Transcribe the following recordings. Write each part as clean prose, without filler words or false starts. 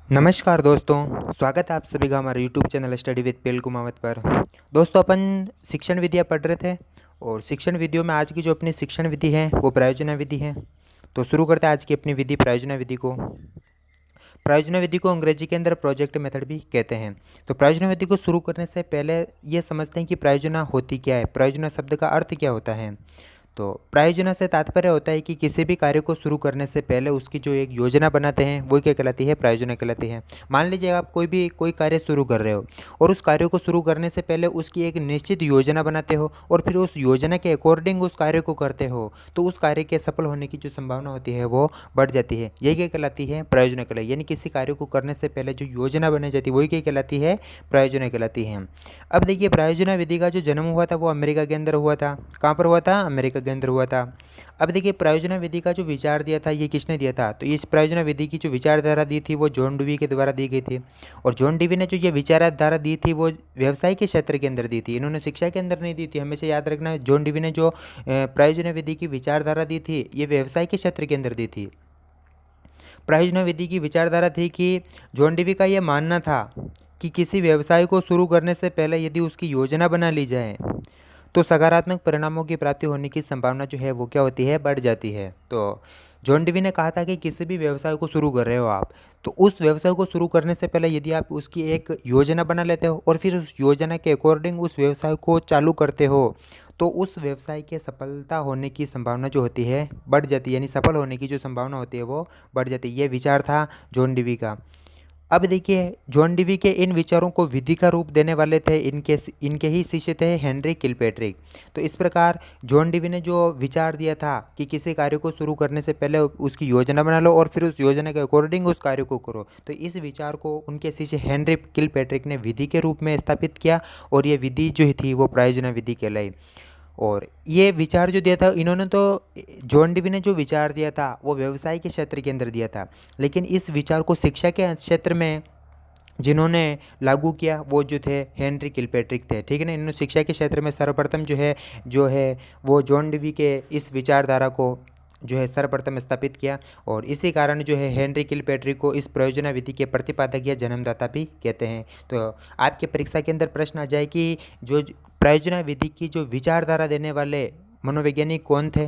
नमस्कार दोस्तों, स्वागत है आप सभी का हमारे यूट्यूब चैनल स्टडी विद पेल कुमावत पर। दोस्तों, अपन शिक्षण विधियाँ पढ़ रहे थे और शिक्षण विधियों में आज की जो अपनी शिक्षण विधि है वो प्रायोजना विधि है। तो शुरू करते हैं आज की अपनी विधि प्रायोजना विधि को। प्रायोजना विधि को अंग्रेजी के अंदर प्रोजेक्ट मेथड भी कहते हैं। तो प्रायोजना विधि को शुरू करने से पहले ये समझते हैं कि प्रायोजना होती क्या है, प्रायोजना शब्द का अर्थ क्या होता है। तो प्रायोजना से तात्पर्य होता है कि किसी भी कार्य को शुरू करने से पहले उसकी जो एक योजना बनाते हैं वो क्या कहलाती है, प्रायोजना कहलाती है। मान लीजिए आप कोई कार्य शुरू कर रहे हो और उस कार्य को शुरू करने से पहले उसकी एक निश्चित योजना बनाते हो और फिर उस योजना के अकॉर्डिंग उस कार्य को करते हो, तो उस कार्य के सफल होने की जो संभावना होती है वो बढ़ जाती है। यही क्या कहलाती है, प्रायोजना कहलाती है। यानी किसी कार्य को करने से पहले जो योजना बनाई जाती है वही क्या कहलाती है, प्रायोजना कहलाती है। अब देखिए, प्रायोजना विधि का जो जन्म हुआ था वो अमेरिका के अंदर हुआ था। कहाँ पर हुआ था, अमेरिका के अंदर हुआ था। अब देखिए, प्रायोजना विधि का जो विचार दिया था ये किसने दिया था, तो इस प्रायोजना विधि की जो विचारधारा दी थी वो जॉन डीवी के द्वारा दी गई थी। और जॉन डीवी ने जो ये विचारधारा दी थी वो व्यवसाय के क्षेत्र के अंदर दी थी, इन्होंने शिक्षा के अंदर नहीं दी थी। हमेशा याद रखना, जॉन डीवी ने जो प्रायोजना विधि की विचारधारा दी थी ये व्यवसाय के क्षेत्र के अंदर दी थी। प्रायोजना विधि की विचारधारा थी कि जॉन डीवी का ये मानना था कि किसी व्यवसाय को शुरू करने से पहले यदि उसकी योजना बना ली जाए तो सकारात्मक परिणामों की प्राप्ति होने की संभावना जो है वो क्या होती है, बढ़ जाती है। तो जॉन डीवी ने कहा था कि किसी भी व्यवसाय को शुरू कर रहे हो आप, तो उस व्यवसाय को शुरू करने से पहले यदि आप उसकी एक योजना बना लेते हो और फिर उस योजना के अकॉर्डिंग उस व्यवसाय को चालू करते हो तो उस व्यवसाय के सफलता होने की संभावना जो होती है बढ़ जाती है। यानी सफल होने की जो संभावना होती है वो बढ़ जाती है। ये विचार था जॉन डीवी का। अब देखिए, जॉन डीवी के इन विचारों को विधि का रूप देने वाले थे इनके ही शिष्य थे हेनरी किलपैट्रिक। तो इस प्रकार जॉन डीवी ने जो विचार दिया था कि किसी कार्य को शुरू करने से पहले उसकी योजना बना लो और फिर उस योजना के अकॉर्डिंग उस कार्य को करो, तो इस विचार को उनके शिष्य हेनरी किलपैट्रिक ने विधि के रूप में स्थापित किया और ये विधि जो थी वो प्रायोजना विधि कहलाई। और ये विचार जो दिया था इन्होंने, तो जॉन डीवी ने जो विचार दिया था वो व्यवसाय के क्षेत्र के अंदर दिया था, लेकिन इस विचार को शिक्षा के क्षेत्र में जिन्होंने लागू किया वो जो थे हेनरी किलपैट्रिक थे। ठीक है ना, इन्होंने शिक्षा के क्षेत्र में सर्वप्रथम जो है वो जॉन डीवी के इस विचारधारा को जो है सर्वप्रथम स्थापित किया। और इसी कारण जो है हेनरी किलपैट्रिक को इस प्रयोजना विधि के प्रतिपादक या जन्मदाता भी कहते हैं। तो आपके परीक्षा के अंदर प्रश्न आ जाए कि जो प्रयोजना विधि की जो विचारधारा देने वाले मनोवैज्ञानिक कौन थे,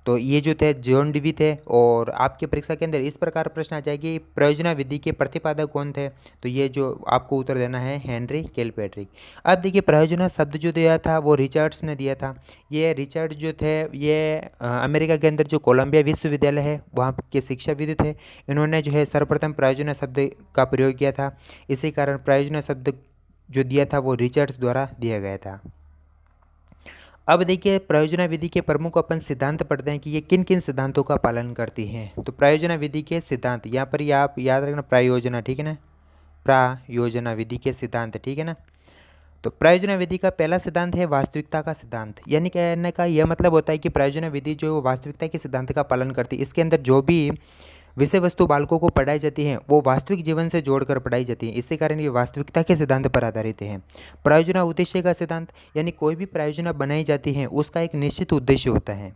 तो ये जो थे जॉन डीवी थे। और आपके परीक्षा के अंदर इस प्रकार प्रश्न आ जाए कि प्रयोजना विधि के प्रतिपादक कौन थे, तो ये जो आपको उत्तर देना है हेनरी किलपैट्रिक। अब देखिए, प्रयोजना शब्द जो दिया था वो रिचर्ड्स ने दिया था। ये रिचर्ड जो थे ये अमेरिका के अंदर जो कोलंबिया विश्वविद्यालय है वहाँ के शिक्षाविद थे। इन्होंने जो है सर्वप्रथम प्रयोजना शब्द का प्रयोग किया था। इसी कारण प्रयोजना शब्द जो दिया था वो रिचर्ड्स द्वारा दिया गया था। अब देखिए, प्रयोजना विधि के प्रमुख अपन सिद्धांत पढ़ते हैं कि ये किन किन सिद्धांतों का पालन करती है। तो प्रयोजना विधि के सिद्धांत, यहाँ पर ये आप याद रखना, प्रायोजना, ठीक है ना, प्रायोजना विधि के सिद्धांत, ठीक है ना। तो प्रयोजना विधि का पहला सिद्धांत है वास्तविकता का सिद्धांत। यानी कहने का यह मतलब होता है कि प्रयोजना विधि जो वास्तविकता के सिद्धांत का पालन करती है, इसके अंदर जो भी विषय वस्तु बालकों को पढ़ाई जाती है वो वास्तविक जीवन से जोड़कर पढ़ाई जाती है। इसी कारण ये वास्तविकता के सिद्धांत पर आधारित है। प्रायोजना उद्देश्य का सिद्धांत, यानी कोई भी प्रायोजना बनाई जाती है उसका एक निश्चित उद्देश्य होता है।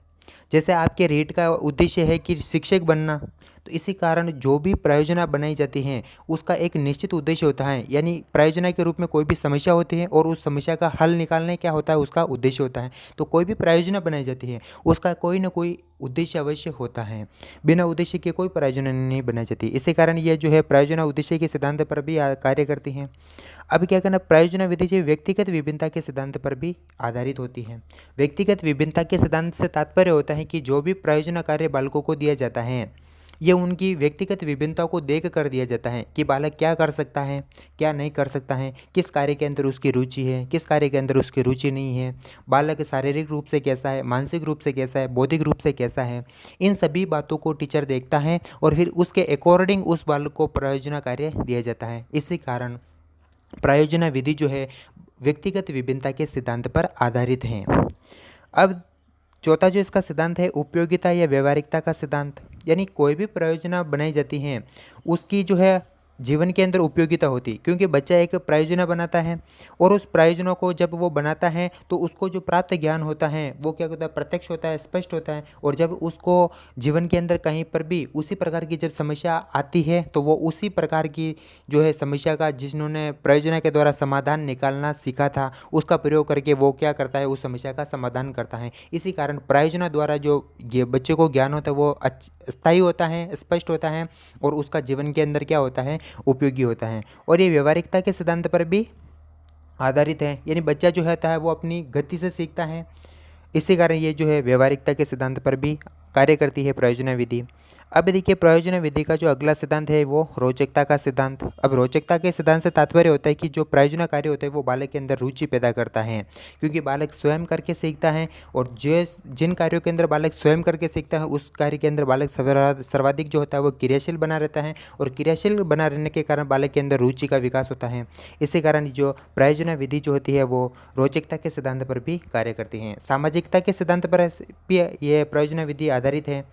जैसे आपके रीट का उद्देश्य है कि शिक्षक बनना, तो इसी कारण जो भी प्रायोजना बनाई जाती हैं उसका एक निश्चित उद्देश्य होता है। यानी प्रायोजना के रूप में कोई भी समस्या होती है और उस समस्या का हल निकालने क्या होता है, उसका उद्देश्य होता है। तो कोई भी प्रायोजना बनाई जाती है उसका कोई ना कोई उद्देश्य अवश्य होता है। बिना उद्देश्य के कोई प्रायोजना नहीं बनाई जाती। इसी कारण यह जो है प्रायोजना उद्देश्य के सिद्धांत पर भी कार्य करती हैं। अब क्या करना, प्रायोजना विधि जो व्यक्तिगत विभिन्नता के सिद्धांत पर भी आधारित होती है। व्यक्तिगत विभिन्नता के सिद्धांत से तात्पर्य होता है कि जो भी प्रायोजना कार्य बालकों को दिया जाता है ये उनकी व्यक्तिगत विभिन्नता को देख कर दिया जाता है कि बालक क्या कर सकता है, क्या नहीं कर सकता है, किस कार्य के अंदर उसकी रुचि है, किस कार्य के अंदर उसकी रुचि नहीं है, बालक शारीरिक रूप से कैसा है, मानसिक रूप से कैसा है, बौद्धिक रूप से कैसा है। इन सभी बातों को टीचर देखता है और फिर उसके अकॉर्डिंग उस बालक को प्रायोजना कार्य दिया जाता है। इसी कारण प्रायोजना विधि जो है व्यक्तिगत विभिन्नता के सिद्धांत पर आधारित है। अब चौथा जो इसका सिद्धांत है उपयोगिता या व्यवहारिकता का सिद्धांत, यानी कोई भी परियोजना बनाई जाती है उसकी जो है जीवन के अंदर उपयोगिता होती, क्योंकि बच्चा एक प्रयोजना बनाता है और उस प्रयोजनों को जब वो बनाता है तो उसको जो प्राप्त ज्ञान होता है वो क्या होता है, प्रत्यक्ष होता है, स्पष्ट होता है। और जब उसको जीवन के अंदर कहीं पर भी उसी प्रकार की जब समस्या आती है तो वो उसी प्रकार की जो है समस्या का जिन्होंने प्रयोजना के द्वारा समाधान निकालना सीखा था उसका प्रयोग करके वो क्या करता है, उस समस्या का समाधान करता है। इसी कारण प्रयोजना द्वारा जो ये बच्चे को ज्ञान होता है वो स्थायी होता है, स्पष्ट होता है और उसका जीवन के अंदर क्या होता है, उपयोगी होता है। और ये व्यवहारिकता के सिद्धांत पर भी आधारित है, यानी बच्चा जो होता है वो अपनी गति से सीखता है। इसी कारण ये जो है व्यवहारिकता के सिद्धांत पर भी कार्य करती है प्रयोजना विधि। अब देखिए प्रयोजना विधि का जो अगला सिद्धांत है वो रोचकता का सिद्धांत। अब रोचकता के सिद्धांत से तात्पर्य होता है कि जो प्रयोजना कार्य होता है वो बालक के अंदर रुचि पैदा करता है, क्योंकि बालक स्वयं करके सीखता है और जिन कार्यों के अंदर बालक स्वयं करके सीखता है उस कार्य के अंदर बालक सर्वाधिक जो होता है वो क्रियाशील बना रहता है और क्रियाशील बना रहने के कारण बालक के अंदर रुचि का विकास होता है। इसी कारण जो प्रयोजना विधि जो होती है वो रोचकता के सिद्धांत पर भी कार्य करती है। सामाजिकता के सिद्धांत पर भी ये प्रयोजना विधि आधारित है।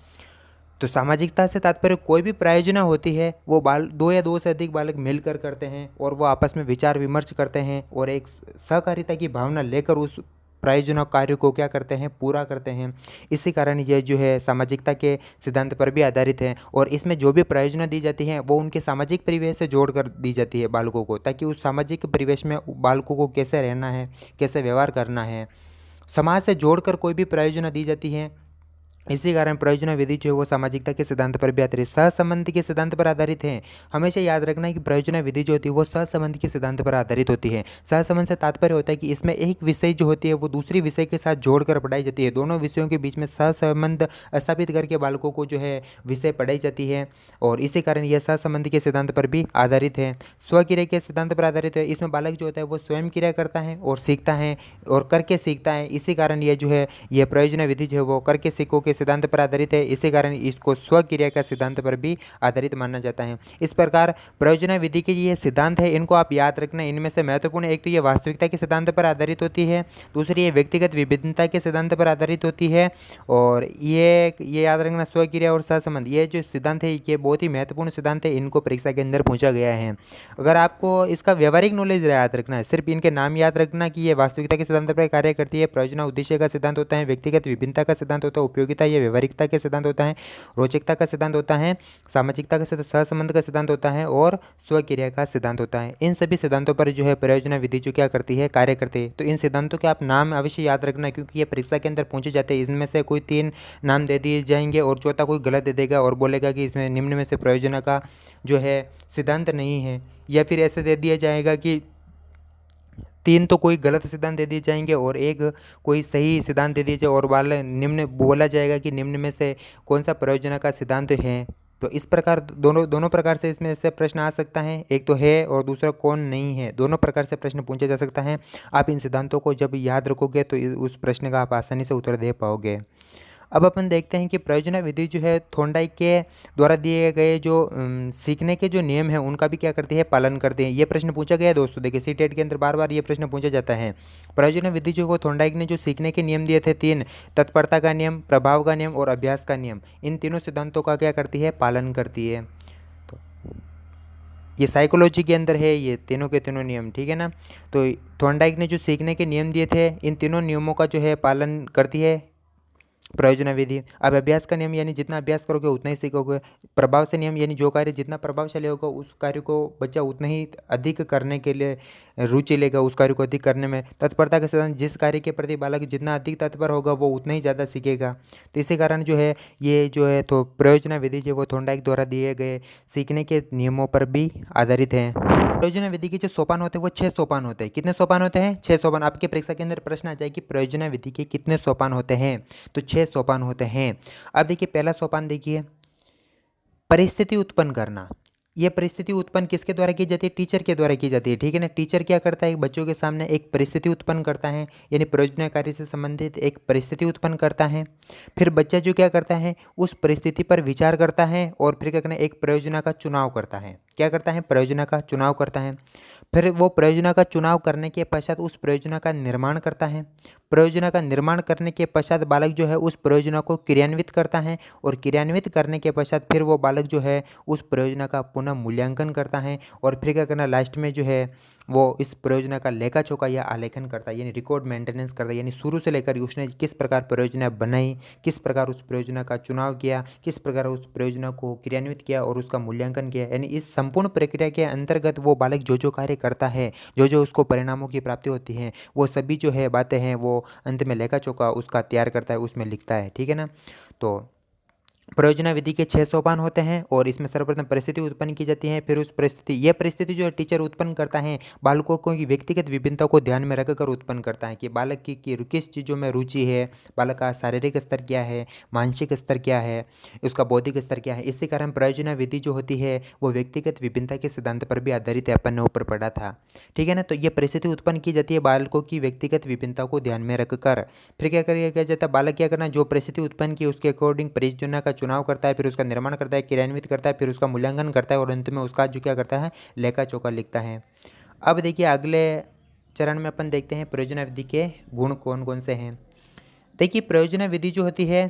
तो सामाजिकता से तात्पर्य कोई भी प्रायोजना होती है वो दो या दो से अधिक बालक मिलकर करते हैं और वो आपस में विचार विमर्श करते हैं और एक सहकारिता की भावना लेकर उस प्रायोजना कार्य को क्या करते हैं, पूरा करते हैं। इसी कारण ये जो है सामाजिकता के सिद्धांत पर भी आधारित है और इसमें जो भी प्रायोजना दी जाती है वो उनके सामाजिक परिवेश से जोड़ कर दी जाती है बालकों को, ताकि उस सामाजिक परिवेश में बालकों को कैसे रहना है, कैसे व्यवहार करना है, समाज से जोड़कर कोई भी प्रायोजना दी जाती है। इसी कारण प्रयोजना विधि जो है वो सामाजिकता के सिद्धांत पर भी आधारित, सहसंबंध के सिद्धांत पर आधारित है। हमेशा याद रखना है कि प्रयोजना विधि जो होती है वो सहसंबंध के सिद्धांत पर आधारित होती है। सहसंबंध से तात्पर्य होता है कि इसमें एक विषय जो होती है वो दूसरी विषय के साथ जोड़कर पढ़ाई जाती है, दोनों विषयों के बीच में सहसंबंध स्थापित करके बालकों को जो है विषय पढ़ाई जाती है और इसी कारण यह सहसंबंध के सिद्धांत पर भी आधारित है। स्वक्रिया के सिद्धांत पर आधारित है। इसमें बालक जो होता है वो स्वयं क्रिया करता है और सीखता है और करके सीखता है। इसी कारण यह जो है यह प्रयोजना विधि जो है वो करके सीखो के सिद्धांत पर आधारित है। इसी कारण इसको स्वक्रिया का सिद्धांत पर भी आधारित माना जाता है। इस प्रकार प्रयोजना विधि के ये सिद्धांत है, इनको आप याद रखना। इनमें से महत्वपूर्ण एक तो ये वास्तविकता के सिद्धांत पर आधारित होती है, दूसरी ये व्यक्तिगत विभिन्नता के सिद्धांत पर आधारित होती है और ये याद रखना स्वक्रिया और सहसंबंध, ये जो सिद्धांत है ये बहुत ही महत्वपूर्ण सिद्धांत है, इनको परीक्षा के अंदर पूछा गया है। अगर आपको इसका व्यवहारिक नॉलेज याद रखना है, सिर्फ इनके नाम याद रखना कि ये वास्तविकता के सिद्धांत पर कार्य करती है, प्रयोजना उद्देश्य का सिद्धांत होता है, व्यक्तिगत विभिन्नता का सिद्धांत होता है, उपयोगिता ये व्यवहारिकता के सिद्धांत होता है, रोचकता का सिद्धांत होता है, सामाजिकता का सहसंबंध का सिद्धांत होता है और स्वक्रिया का सिद्धांत होता है। इन सभी सिद्धांतों पर जो है प्रयोजना विधि जो क्या करती है, कार्य करती है। तो इन सिद्धांतों के आप नाम अवश्य याद रखना, क्योंकि ये परीक्षा के अंदर पूछे जाते हैं। इनमें से कोई 3 नाम दे दिए जाएंगे और चौथा कोई गलत दे देगा और बोलेगा कि इसमें निम्न में से प्रयोजना का जो है सिद्धांत नहीं है, या फिर ऐसे दे दिया जाएगा कि 3 तो कोई गलत सिद्धांत दे दिए जाएंगे और एक कोई सही सिद्धांत दे दिया जाए और निम्न बोला जाएगा कि निम्न में से कौन सा प्रयोजना का सिद्धांत है। तो इस प्रकार दोनों प्रकार से इसमें से प्रश्न आ सकता है, एक तो है और दूसरा कौन नहीं है, दोनों प्रकार से प्रश्न पूछा जा सकता है। आप इन सिद्धांतों को जब याद रखोगे तो उस प्रश्न का आप आसानी से उत्तर दे पाओगे। अब अपन देखते हैं कि प्रयोजना विधि जो है थॉर्नडाइक के द्वारा दिए गए जो सीखने के जो नियम हैं उनका भी क्या करती है, पालन करते हैं। ये प्रश्न पूछा गया है दोस्तों, देखिए सीटेट के अंदर बार बार ये प्रश्न पूछा जाता है। प्रयोजना विधि जो वो थॉर्नडाइक ने जो सीखने के नियम दिए थे 3, तत्परता का नियम, प्रभाव का नियम और अभ्यास का नियम, इन तीनों सिद्धांतों का क्या करती है, पालन करती है। तो ये साइकोलॉजी के अंदर है ये तीनों के तीनों नियम, ठीक है ना। तो थॉर्नडाइक ने जो सीखने के नियम दिए थे इन तीनों नियमों का जो है पालन करती है प्रयोजना विधि। अब अभ्यास का नियम यानी जितना अभ्यास करोगे उतना ही सीखोगे। प्रभाव से नियम यानी जो कार्य जितना प्रभावशाली होगा उस कार्य को बच्चा उतना ही अधिक करने के लिए रुचि लेगा, उस कार्य को अधिक करने में। तत्परता के सिद्धांत, जिस कार्य के प्रति बालक जितना अधिक तत्पर होगा वो उतना ही ज़्यादा सीखेगा। तो इसी कारण जो है ये जो है तो प्रयोजना विधि जो वो थॉर्नडाइक द्वारा दिए गए सीखने के नियमों पर भी आधारित है। प्रयोजना विधि के जो सोपान होते हैं वो 6 सोपान होते हैं। कितने सोपान होते हैं, 6 सोपान। आपके परीक्षा के अंदर प्रश्न आ जाए कि प्रयोजना विधि के कितने सोपान होते हैं, तो 6 सोपान होते हैं। अब देखिए पहला सोपान देखिए, परिस्थिति उत्पन्न करना। ये परिस्थिति उत्पन्न किसके द्वारा की जाती है, टीचर के द्वारा की जाती है, ठीक है ना। टीचर क्या करता है, बच्चों के सामने एक परिस्थिति उत्पन्न करता है, यानी प्रयोजना कार्य से संबंधित एक परिस्थिति उत्पन्न करता है। फिर बच्चा जो क्या करता है उस परिस्थिति पर विचार करता है और फिर क्या करना है, एक प्रयोजना का चुनाव करता है। क्या करता है, परियोजना का चुनाव करता है। फिर वो परियोजना का चुनाव करने के पश्चात उस परियोजना का निर्माण करता है। परियोजना का निर्माण करने के पश्चात बालक जो है उस परियोजना को क्रियान्वित करता है और क्रियान्वित करने के पश्चात फिर वो बालक जो है उस परियोजना का पुनः मूल्यांकन करता है और फिर क्या करना, लास्ट में जो है वो इस परियोजना का लेखा जोखा या आलेखन करता है, यानी रिकॉर्ड मेंटेनेंस करता है, यानी शुरू से लेकर उसने किस प्रकार परियोजना बनाई, किस प्रकार उस परियोजना का चुनाव किया, किस प्रकार उस परियोजना को क्रियान्वित किया और उसका मूल्यांकन किया। यानी इस संपूर्ण प्रक्रिया के अंतर्गत वो बालक जो जो कार्य करता है, जो जो उसको परिणामों की प्राप्ति होती है, वो सभी जो है बातें हैं वो अंत में लेखा जोखा उसका तैयार करता है, उसमें लिखता है। ठीक है ना। तो परियोजना विधि के 6 सोपान होते हैं और इसमें सर्वप्रथम परिस्थिति उत्पन्न की जाती है। फिर उस परिस्थिति, यह परिस्थिति जो है टीचर उत्पन्न करता है बालकों की व्यक्तिगत विभिन्नता को ध्यान में रखकर उत्पन्न करता है कि बालक की किस चीज़ों में रुचि है, बालक का शारीरिक स्तर क्या है, मानसिक स्तर क्या है, उसका बौद्धिक स्तर क्या है। इसी कारण परियोजना विधि जो होती है वो व्यक्तिगत विभिन्नता के सिद्धांत पर भी आधारित है, अपन ने ऊपर पढ़ा था। ठीक है ना। तो ये परिस्थिति उत्पन्न की जाती है बालकों की व्यक्तिगत विभिन्नता को ध्यान में रखकर। फिर क्या जाता है, बालक क्या करना, जो परिस्थिति उत्पन्न की उसके अकॉर्डिंग परियोजना का चुनाव करता है, फिर उसका निर्माण करता है, क्रियान्वित करता है, फिर उसका मूल्यांकन करता है और अंत में उसका जो क्या करता है, लेखा जोखा लिखता है। अब देखिए अगले चरण में अपन देखते हैं परियोजना विधि के गुण कौन कौन से हैं। देखिए परियोजना विधि जो होती है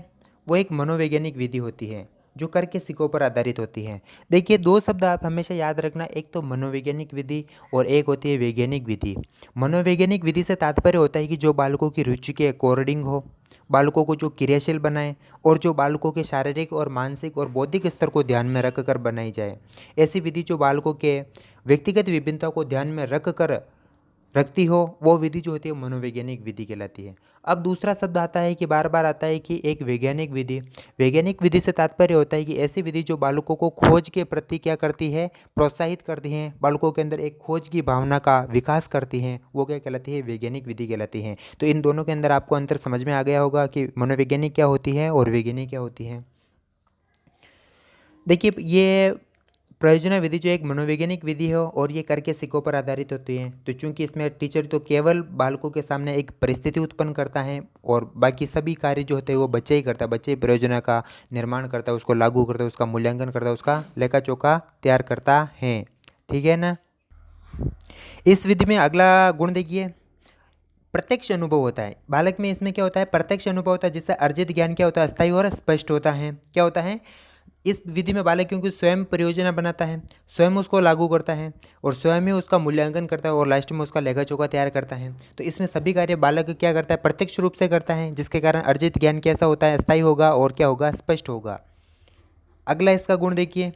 वो एक मनोवैज्ञानिक विधि होती है जो कर के सिक्कों पर आधारित होती है। देखिए 2 शब्द आप हमेशा याद रखना, एक तो मनोवैज्ञानिक विधि और एक होती है वैज्ञानिक विधि। मनोवैज्ञानिक विधि से तात्पर्य होता है कि जो बालकों की रुचि के अकॉर्डिंग हो, बालकों को जो क्रियाशील बनाए और जो बालकों के शारीरिक और मानसिक और बौद्धिक स्तर को ध्यान में रखकर बनाई जाए। ऐसी विधि जो बालकों के व्यक्तिगत विभिन्नता को ध्यान में रखती हो, वो विधि जो होती है मनोवैज्ञानिक विधि कहलाती है। अब दूसरा शब्द आता है कि बार बार आता है कि एक वैज्ञानिक विधि। वैज्ञानिक विधि से तात्पर्य होता है कि ऐसी विधि जो बालकों को खोज के प्रति क्या करती है, प्रोत्साहित करती है, बालकों के अंदर एक खोज की भावना का विकास करती हैं, वो क्या कहलाती है, वैज्ञानिक विधि कहलाती है। तो इन दोनों के अंदर आपको अंतर समझ में आ गया होगा कि मनोवैज्ञानिक क्या होती है और वैज्ञानिक क्या होती है। देखिए ये परियोजना विधि जो एक मनोवैज्ञानिक विधि है और ये कर के सिक्कों पर आधारित होती है। तो चूंकि इसमें टीचर तो केवल बालकों के सामने एक परिस्थिति उत्पन्न करता है और बाकी सभी कार्य जो होते हैं वो बच्चे ही करता है, बच्चे परियोजना का निर्माण करता है, उसको लागू करता है, उसका मूल्यांकन करता है, उसका लेखा जोखा तैयार करता है। ठीक है ना। इस विधि में अगला गुण देखिए, प्रत्यक्ष अनुभव होता है बालक में। इसमें क्या होता है, प्रत्यक्ष अनुभव होता है जिससे अर्जित ज्ञान क्या होता है, अस्थायी और स्पष्ट होता है। क्या होता है, इस विधि में बालक क्योंकि स्वयं परियोजना बनाता है, स्वयं उसको लागू करता है और स्वयं ही उसका मूल्यांकन करता है और लास्ट में उसका लेखा जोखा तैयार करता है। तो इसमें सभी कार्य बालक क्या करता है, प्रत्यक्ष रूप से करता है, जिसके कारण अर्जित ज्ञान कैसा होता है, अस्थायी होगा और क्या होगा, स्पष्ट होगा। अगला इसका गुण देखिए,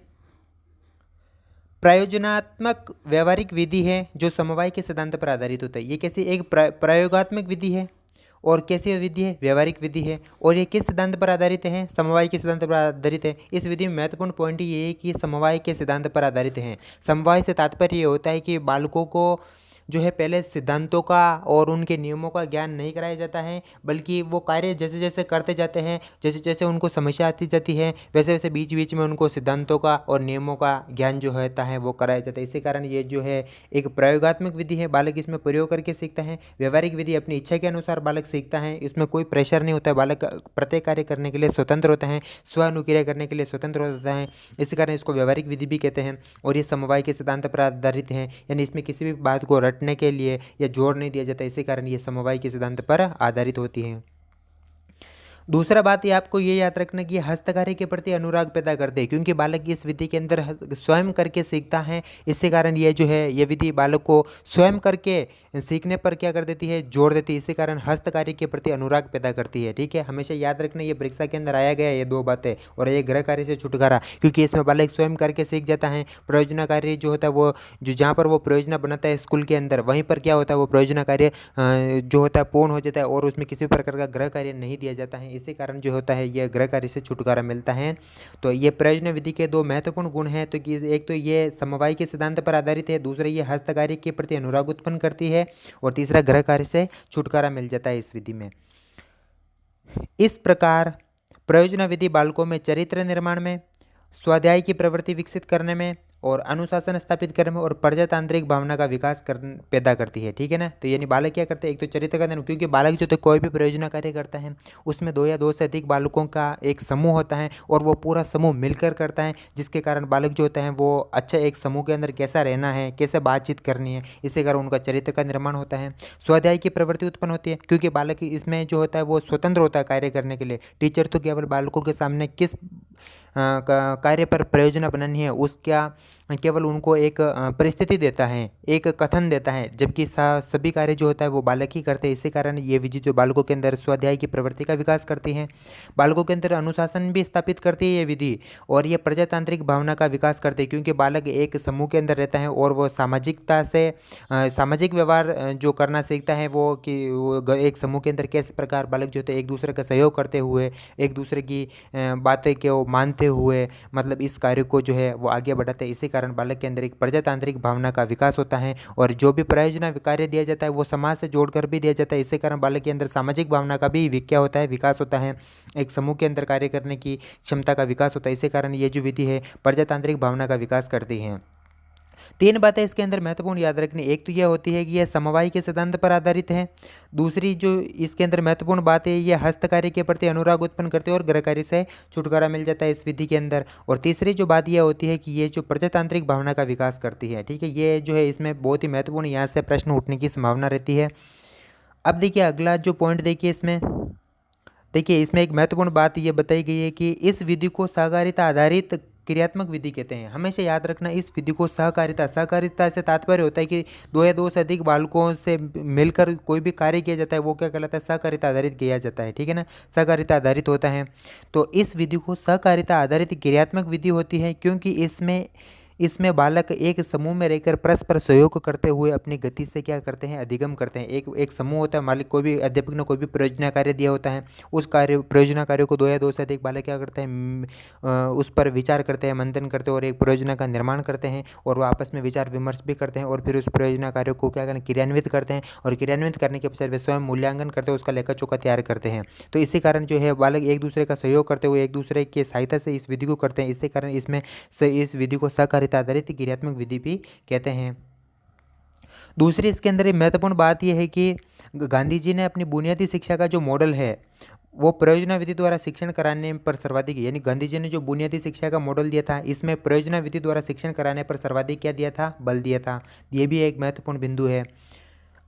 प्रयोजनात्मक व्यवहारिक विधि है जो समवाय के सिद्धांत पर आधारित होता है। ये कैसी एक प्रयोगात्मक विधि है और कैसी विधि है, व्यवहारिक विधि है। और ये किस सिद्धांत पर आधारित है, समवाय के सिद्धांत पर आधारित है। इस विधि में महत्वपूर्ण पॉइंट ये है कि समवाय के सिद्धांत पर आधारित है। समवाय से तात्पर्य ये होता है कि बालकों को जो है पहले सिद्धांतों का और उनके नियमों का ज्ञान नहीं कराया जाता है, बल्कि वो कार्य जैसे जैसे करते जाते हैं, जैसे जैसे उनको समस्या आती जाती है, वैसे वैसे बीच बीच में उनको सिद्धांतों का और नियमों का ज्ञान जो होता है वो कराया जाता है। इसी कारण ये जो है एक प्रयोगात्मक विधि है, बालक इसमें प्रयोग करके सीखता है। व्यवहारिक विधि अपनी इच्छा के अनुसार बालक सीखता है, इसमें कोई प्रेशर नहीं होता है, बालक प्रत्येक कार्य करने के लिए स्वतंत्र होता है, स्व अनुक्रिया करने के लिए स्वतंत्र होता है। इसी कारण इसको व्यवहारिक विधि भी कहते हैं। और ये समवाय के सिद्धांत पर आधारित है, यानी इसमें किसी भी बात को रटने के लिए या जोर नहीं दिया जाता, इसी कारण ये समवाय के सिद्धांत पर आधारित होती है। दूसरा बात ये आपको ये याद रखना कि हस्तकार्य के प्रति अनुराग पैदा करते हैं, क्योंकि बालक इस विधि के अंदर स्वयं करके सीखता है। इसी कारण ये जो है ये विधि बालक को स्वयं करके सीखने पर क्या कर देती है, जोर देती है। इसी कारण हस्तकार्य के प्रति अनुराग पैदा करती है। ठीक है, हमेशा याद रखना ये परीक्षा के अंदर आया गया ये 2 बातें। और ये गृह कार्य से छुटकारा, क्योंकि इसमें बालक स्वयं करके सीख जाता है। परियोजना कार्य जो होता है वो जो जहाँ पर वो परियोजना बनाता है स्कूल के अंदर, वहीं पर क्या होता है वो परियोजना कार्य जो होता है पूर्ण हो जाता है और उसमें किसी प्रकार का गृह कार्य नहीं दिया जाता है। इसी कारण जो होता है यह गृह कार्य से छुटकारा मिलता है। तो ये परियोजना विधि के 2 महत्वपूर्ण गुण हैं। तो कि एक तो ये समवाय के सिद्धांत पर आधारित है, दूसरा ये हस्तकार्य के प्रति अनुराग उत्पन्न करती है और तीसरा गृह कार्य से छुटकारा मिल जाता है इस विधि में। इस प्रकार परियोजना विधि बालकों में चरित्र निर्माण में, स्वाध्याय की प्रवृत्ति विकसित करने में और अनुशासन स्थापित करने में और प्रजातांत्रिक भावना का विकास पैदा करती है, ठीक है ना। तो यानी बालक क्या करते हैं, एक तो चरित्र का निर्माण, क्योंकि बालक जो तो कोई भी परियोजना कार्य करता है उसमें 2 या 2 से अधिक बालकों का एक समूह होता है और वो पूरा समूह मिलकर करता है, जिसके कारण बालक जो होता है वो अच्छा एक समूह के अंदर कैसा रहना है, कैसे बातचीत करनी है, इससे कारण उनका चरित्र का निर्माण होता है। स्वाध्याय की प्रवृत्ति उत्पन्न होती है, क्योंकि बालक इसमें जो होता है वो स्वतंत्र होता है कार्य करने के लिए। टीचर तो केवल बालकों के सामने किस कार्य पर प्रयोजना बनानी है उसका केवल उनको एक परिस्थिति देता है, एक कथन देता है, जबकि सभी कार्य जो होता है वो बालक ही करते हैं। इसी कारण ये विधि जो बालकों के अंदर स्वाध्याय की प्रवृत्ति का विकास करती है, बालकों के अंदर अनुशासन भी स्थापित करती है ये विधि, और ये प्रजातांत्रिक भावना का विकास करती है, क्योंकि बालक एक समूह के अंदर रहता है और वो सामाजिकता से सामाजिक व्यवहार जो करना सीखता है, वो कि वो एक समूह के अंदर कैसे प्रकार बालक जो होते हैं एक दूसरे का सहयोग करते हुए, एक दूसरे की बातें को मानते हुए मतलब इस कार्य को जो है वो आगे बढ़ाते हैं। इसी कारण बालक के अंदर एक प्रजातांत्रिक भावना का विकास होता है और जो भी प्रयोजना कार्य दिया जाता है वो समाज से जोड़कर भी दिया जाता है। इसी कारण बालक के अंदर सामाजिक भावना का भी क्या होता है, विकास होता है, एक समूह के अंदर कार्य करने की क्षमता का विकास होता है। इसी कारण ये जो विधि है प्रजातांत्रिक भावना का विकास करती है। 3 बातें इसके अंदर महत्वपूर्ण याद रखनी, एक तो यह होती है कि यह समवाय के सिद्धांत पर आधारित है। दूसरी जो इसके अंदर महत्वपूर्ण बात है, यह हस्तकार्य के प्रति अनुराग उत्पन्न करते हैं और गृहकार्य से छुटकारा मिल जाता है इस विधि के अंदर। और तीसरी जो बात यह होती है कि ये जो प्रजातांत्रिक भावना का विकास करती है, ठीक है, ये जो है इसमें बहुत ही महत्वपूर्ण यहाँ से प्रश्न उठने की संभावना रहती है। अब देखिए अगला जो पॉइंट देखिए इसमें, देखिए इसमें एक महत्वपूर्ण बात ये बताई गई है कि इस विधि को सहकारिता आधारित क्रियात्मक विधि कहते हैं। हमेशा याद रखना इस विधि को सहकारिता से तात्पर्य होता है कि 2 या 2 से अधिक बालकों से मिलकर कोई भी कार्य किया जाता है वो क्या कहलाता है, सहकारिता आधारित किया जाता है, ठीक है ना, सहकारिता आधारित होता है। तो इस विधि को सहकारिता आधारित क्रियात्मक विधि होती है, क्योंकि इसमें बालक एक समूह में रहकर परस्पर सहयोग करते हुए अपनी गति से क्या करते हैं, अधिगम करते हैं। एक समूह होता है, मालिक कोई भी अध्यापक ने कोई भी परियोजना कार्य दिया होता है, उस परियोजना कार्य को 2 या 2 से अधिक बालक क्या करते हैं, उस पर विचार करते हैं, मंथन करते हैं और एक परियोजना का निर्माण करते हैं और वो आपस में विचार विमर्श भी करते हैं और फिर उस परियोजना कार्य को क्या करें, क्रियान्वित करते हैं और क्रियान्वित करने के पश्चात वे स्वयं मूल्यांकन करते हैं, उसका लेखा जोखा तैयार करते हैं। तो इसी कारण जो है बालक एक दूसरे का सहयोग करते हुए एक दूसरे की सहायता से इस विधि को करते हैं। इसी कारण इसमें इस विधि को सहकारिता आधारित क्रियात्मक विधि भी कहते हैं। दूसरी इसके अंदर एक महत्वपूर्ण बात यह है कि गांधी जी ने अपनी बुनियादी शिक्षा का जो मॉडल है वो प्रयोजना विधि द्वारा शिक्षण कराने पर सर्वाधिक, यानी गांधी जी ने जो बुनियादी शिक्षा का मॉडल दिया था इसमें प्रयोजना विधि द्वारा शिक्षण कराने पर सर्वाधिक क्या दिया था, बल दिया था। ये भी एक महत्वपूर्ण बिंदु है।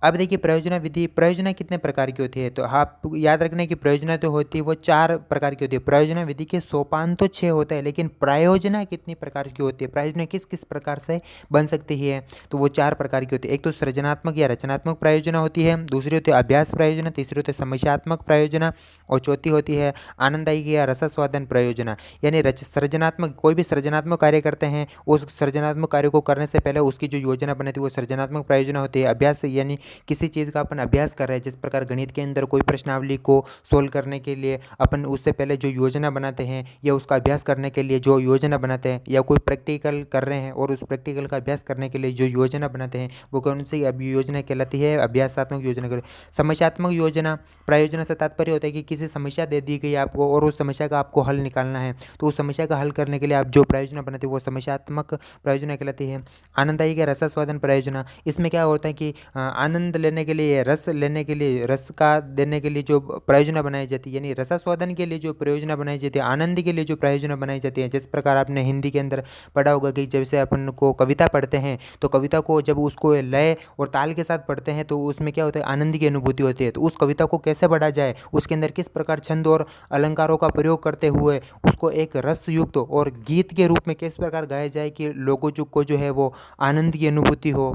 अब देखिए प्रयोजना विधि, प्रयोजना कितने प्रकार की होती है, तो आप याद रखना कि प्रयोजना तो होती है वो 4 प्रकार की होती है। प्रयोजना विधि के सोपान तो 6 होते हैं, लेकिन प्रयोजना कितनी प्रकार की होती है, प्रयोजना किस किस प्रकार से बन सकती है, तो वो 4 प्रकार की होती है। एक तो सृजनात्मक या रचनात्मक प्रयोजना होती है, दूसरी होती है अभ्यास प्रयोजना, तीसरी होती है समस्यात्मक प्रयोजना और चौथी होती है आनंददायी या रसास्वादन प्रयोजना। यानी सृजनात्मक, कोई भी सृजनात्मक कार्य करते हैं उस सृजनात्मक कार्य को करने से पहले उसकी जो योजना बनी थी वो सृजनात्मक प्रयोजना होती है। अभ्यास यानी किसी चीज़ का अपन अभ्यास कर रहे हैं, जिस प्रकार गणित के अंदर कोई प्रश्नावली को सोल्व करने के लिए अपन उससे पहले जो योजना बनाते हैं या उसका अभ्यास करने के लिए जो योजना बनाते हैं, या कोई प्रैक्टिकल कर रहे हैं और उस प्रैक्टिकल का अभ्यास करने के लिए जो योजना बनाते हैं वो कौन सी योजना कहलाती है, अभ्यासात्मक योजना। समस्यात्मक योजना प्रयोजना से तात्पर्य होता है कि किसी समस्या दे दी गई आपको और उस समस्या का आपको हल निकालना है, तो उस समस्या का हल करने के लिए आप जो प्रयोजना बनाते हैं वो समस्यात्मक प्रयोजना कहलाती है। आनंददायी या रसास्वादन प्रयोजना, इसमें क्या होता है कि आनंद लेने के लिए, रस लेने के लिए, रस का देने के लिए जो प्रयोजना बनाई जाती है, यानी रसास्वादन के लिए जो प्रयोजना बनाई जाती है, आनंद के लिए जो प्रयोजना बनाई जाती है। जिस प्रकार आपने हिंदी के अंदर पढ़ा होगा कि जैसे अपन को कविता पढ़ते हैं तो कविता को जब उसको लय और ताल के साथ पढ़ते हैं तो उसमें क्या होता है, आनंद की अनुभूति होती है। तो उस कविता को कैसे पढ़ा जाए, उसके अंदर किस प्रकार छंद और अलंकारों का प्रयोग करते हुए उसको एक रस युक्त और गीत के रूप में किस प्रकार गाया जाए कि लोगों को जो है वो आनंद की अनुभूति हो।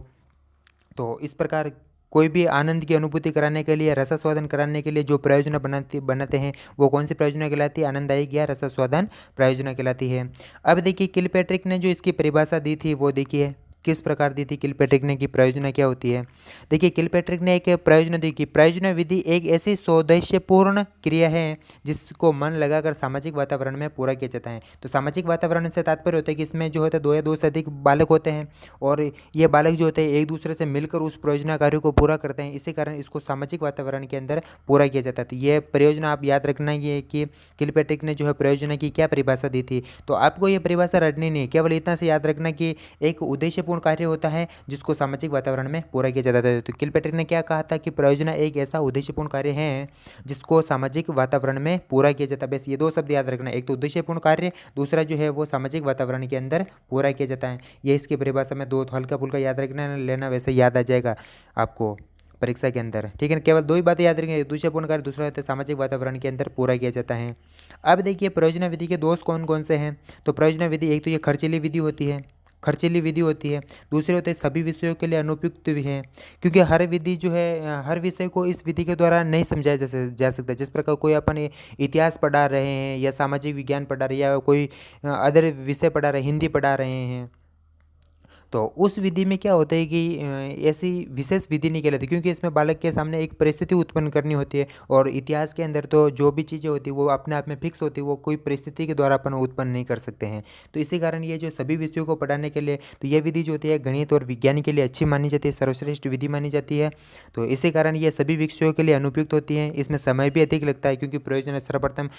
तो इस प्रकार कोई भी आनंद की अनुभूति कराने के लिए, रसास्वादन कराने के लिए जो प्रयोजना बनाते हैं वो कौन सी प्रयोजना कहलाती है, आनंददायक या रसास्वादन प्रयोजना कहलाती है। अब देखिए किलपैट्रिक ने जो इसकी परिभाषा दी थी वो देखिए, किस प्रकार दी थी किलपैट्रिक ने, कि प्रयोजना क्या होती है। देखिए किलपैट्रिक ने एक प्रयोजना दी कि प्रयोजना विधि एक ऐसी सौदेश्यपूर्ण क्रिया है जिसको मन लगाकर सामाजिक वातावरण में पूरा किया जाता है। तो सामाजिक वातावरण से तात्पर्य होता है कि इसमें जो होता है 2 या 2 से अधिक बालक होते हैं और ये बालक जो होते हैं एक दूसरे से मिलकर उस परियोजना कार्य को पूरा करते हैं, इसी कारण इसको सामाजिक वातावरण के अंदर पूरा किया जाता है। तो ये परियोजना आप याद रखना ये कि किलपैट्रिक ने जो है परियोजना की क्या परिभाषा दी थी। तो आपको ये परिभाषा रटनी नहीं, केवल इतना से याद रखना कि एक उद्देश्यपूर्ण कार्य होता है जिसको सामाजिक वातावरण में पूरा किया जाता है। तो किलपैट्रिक ने क्या कहा था कि परियोजना एक ऐसा उद्देश्यपूर्ण कार्य है जिसको सामाजिक वातावरण में पूरा किया जाता है। बस ये 2 शब्द याद रखना, एक तो उद्देश्यपूर्ण कार्य, दूसरा जो है वो सामाजिक वातावरण के अंदर पूरा किया जाता है। ये इसकी परिभाषा में 2 हल्का फुल्का याद रखना लेना, वैसे याद आ जाएगा आपको परीक्षा के अंदर, ठीक है ना। केवल 2 ही बातें याद रखेंगे, उद्देश्यपूर्ण कार्य, दूसरा होता है सामाजिक वातावरण के अंदर पूरा किया जाता है। अब देखिए परियोजना विधि के दोष कौन कौन से हैं। तो परियोजना विधि एक तो ये खर्चीली विधि होती है, खर्चीली विधि होती है। दूसरे होते हैं सभी विषयों के लिए अनुपयुक्त भी है, क्योंकि हर विधि जो है हर विषय को इस विधि के द्वारा नहीं समझाया जा सकता। जिस प्रकार कोई अपन इतिहास पढ़ा रहे हैं या सामाजिक विज्ञान पढ़ा रहे हैं या कोई अदर विषय पढ़ा रहे हैं, हिंदी पढ़ा रहे हैं, तो उस विधि में क्या होता है कि ऐसी विशेष विधि नहीं कहलाती, क्योंकि इसमें बालक के सामने एक परिस्थिति उत्पन्न करनी होती है और इतिहास के अंदर तो जो भी चीज़ें होती है वो अपने आप में फिक्स होती है, वो कोई परिस्थिति के द्वारा अपन उत्पन्न नहीं कर सकते हैं। तो इसी कारण ये जो सभी विषयों को पढ़ाने के लिए तो ये विधि जो होती है गणित और विज्ञान के लिए अच्छी मानी जाती है, सर्वश्रेष्ठ विधि मानी जाती है। तो इसी कारण ये सभी विषयों के लिए अनुपयुक्त होती है। इसमें समय भी अधिक लगता है, क्योंकि प्रयोजन सर्वप्रथम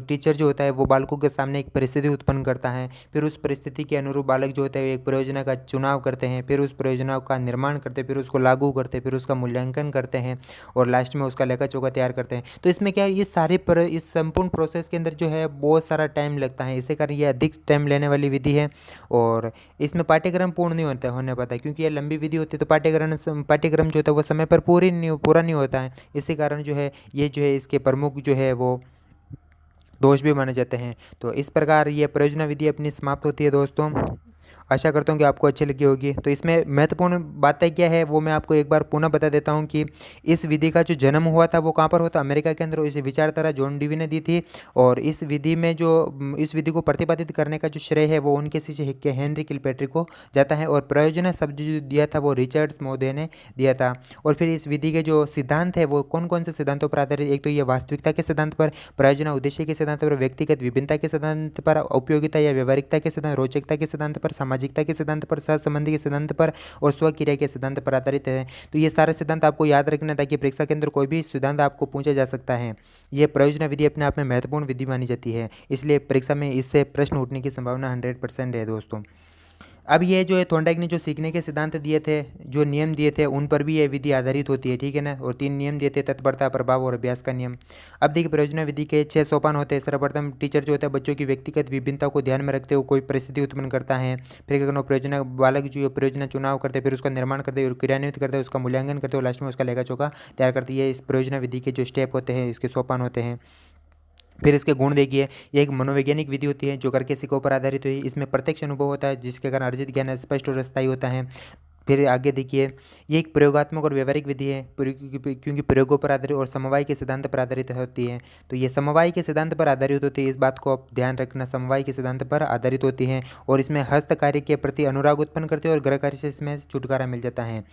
टीचर जो होता है वो बालकों के सामने एक परिस्थिति उत्पन्न करता है, फिर उस परिस्थिति के अनुरूप बालक जो होता है एक परियोजना का चुनाव करते हैं, फिर उस परियोजना का निर्माण करते हैं, फिर उसको लागू करते हैं, फिर उसका मूल्यांकन करते हैं और लास्ट में उसका लेखा जोखा तैयार करते हैं। तो इसमें क्या है, इस संपूर्ण प्रोसेस के अंदर जो है बहुत सारा टाइम लगता है, इसी कारण ये अधिक टाइम लेने वाली विधि है और इसमें पाठ्यक्रम पूर्ण नहीं होने पाता, क्योंकि ये लंबी विधि होती है तो पाठ्यक्रम जो होता है वो समय पर पूरा नहीं होता है। इसी कारण जो है ये जो है इसके प्रमुख जो है वो दोष भी माने जाते हैं। तो इस प्रकार ये परियोजना विधि अपनी समाप्त होती है दोस्तों। आशा करता हूँ कि आपको अच्छी लगी होगी। तो इसमें महत्वपूर्ण बातें क्या है वो मैं आपको एक बार पुनः बता देता हूँ कि इस विधि का जो जन्म हुआ था वो कहाँ पर हुआ था, अमेरिका के अंदर। इसे विचारधारा जॉन डीवी ने दी थी और इस विधि को प्रतिपादित करने का जो श्रेय है वो उनके शिष्य हेनरी किलपैट्रिक को जाता है और प्रयोजना शब्द जो दिया था वो रिचर्ड्स महोदय ने दिया था। और फिर इस विधि के जो सिद्धांत है वो कौन कौन से सिद्धांतों पर आधारित, एक तो ये वास्तविकता के सिद्धांत पर, प्रयोजना उद्देश्य के सिद्धांत पर, व्यक्तिगत विभिन्नता के सिद्धांत पर, उपयोगिता या व्यवहारिकता के सिद्धांत, रोचकता के सिद्धांत पर, सामाजिकता के सिद्धांत पर, सहसंबंधी के सिद्धांत पर और स्वक्रिया के सिद्धांत पर आधारित है। तो ये सारे सिद्धांत आपको याद रखना ताकि परीक्षा के अंदर कोई भी सिद्धांत आपको पूछा जा सकता है। ये प्रयोजना विधि अपने आप में महत्वपूर्ण विधि मानी जाती है, इसलिए परीक्षा में इससे प्रश्न उठने की संभावना 100% है दोस्तों। अब ये जो है थॉर्नडाइक ने जो सीखने के सिद्धांत दिए थे, जो नियम दिए थे, उन पर भी ये विधि आधारित होती है, ठीक है ना। और 3 नियम दिए थे, तत्परता, प्रभाव और अभ्यास का नियम। अब देखिए परियोजना विधि के 6 सोपान होते हैं। सर्वप्रथम टीचर जो होता है बच्चों की व्यक्तिगत विभिन्नता को ध्यान में रखते हुए कोई परिस्थिति उत्पन्न करता है। फिर क्या करना, परियोजना बालक जो परियोजना चुनाव करते हैं, फिर उसका निर्माण करते हैं, क्रियान्वित करते हैं, उसका मूल्यांकन करते हैं और लास्ट में उसका लेखा जोखा तैयार करती है। इस परियोजना विधि के जो स्टेप होते हैं, इसके सोपान होते हैं। फिर इसके गुण देखिए, ये एक मनोवैज्ञानिक विधि होती है जो करके सीखों पर आधारित हुई। इसमें प्रत्यक्ष अनुभव होता है जिसके कारण अर्जित ज्ञान स्पष्ट और स्थायी होता है। फिर आगे देखिए, ये एक प्रयोगात्मक और व्यवहारिक विधि है क्योंकि प्रयोगों पर आधारित और समवाय के सिद्धांत पर आधारित होती है। तो ये समवाय के सिद्धांत पर आधारित होती है, इस बात को आप ध्यान रखना, समवाय के सिद्धांत पर आधारित होती है और इसमें हस्त कार्य के प्रति अनुराग उत्पन्न करते हैं और गृह कार्य से इसमें छुटकारा मिल जाता है।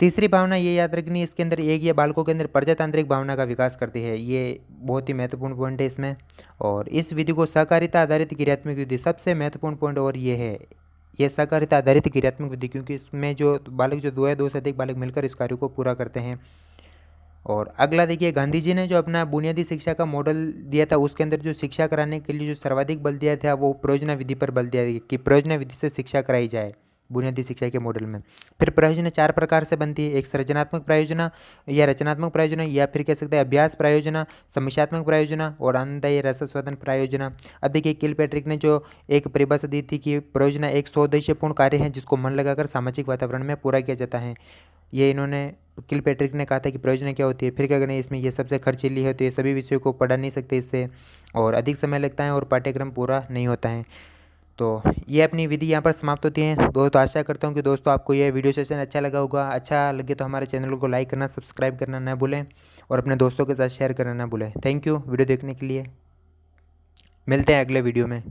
तीसरी भावना ये याद रखनी, इसके अंदर एक ये बालकों के अंदर प्रजातांत्रिक भावना का विकास करती है, ये बहुत ही महत्वपूर्ण पॉइंट है इसमें। और इस विधि को सहकारिता आधारित क्रियात्मक विधि, सबसे महत्वपूर्ण पॉइंट और ये है, ये सहकारिता आधारित क्रियात्मक विधि, क्योंकि इसमें जो बालक जो 2 या 2 से अधिक बालक मिलकर इस कार्य को पूरा करते हैं। और अगला देखिए, गांधी जी ने जो अपना बुनियादी शिक्षा का मॉडल दिया था उसके अंदर जो शिक्षा कराने के लिए जो सर्वाधिक बल दिया था वो प्रयोजना विधि पर बल दिया कि प्रयोजना विधि से शिक्षा कराई जाए बुनियादी शिक्षा के मॉडल में। फिर प्रयोजना 4 प्रकार से बनती है, एक सृजनात्मक प्रयोजना या रचनात्मक प्रयोजना, या फिर कह सकते हैं अभ्यास प्रयोजना, समस्यात्मक प्रयोजना और आनंददायी रसस्वादन प्रयोजना। अब देखिए किलपैट्रिक ने जो एक परिभाषा दी थी कि प्रयोजना एक सौदेश्यपूर्ण कार्य है जिसको मन लगाकर सामाजिक वातावरण में पूरा किया जाता है। ये इन्होंने किलपैट्रिक ने कहा था कि प्रयोजना क्या होती है। फिर क्या करना है, इसमें ये सबसे खर्चीली होती है, सभी विषयों को पढ़ा नहीं सकते इससे और अधिक समय लगता है और पाठ्यक्रम पूरा नहीं होता है। तो ये अपनी विधि यहाँ पर समाप्त होती है दोस्तों। आशा करता हूँ कि दोस्तों आपको ये वीडियो सेशन अच्छा लगा होगा। अच्छा लगे तो हमारे चैनल को लाइक करना, सब्सक्राइब करना ना भूलें और अपने दोस्तों के साथ शेयर करना ना भूलें। थैंक यू वीडियो देखने के लिए। मिलते हैं अगले वीडियो में।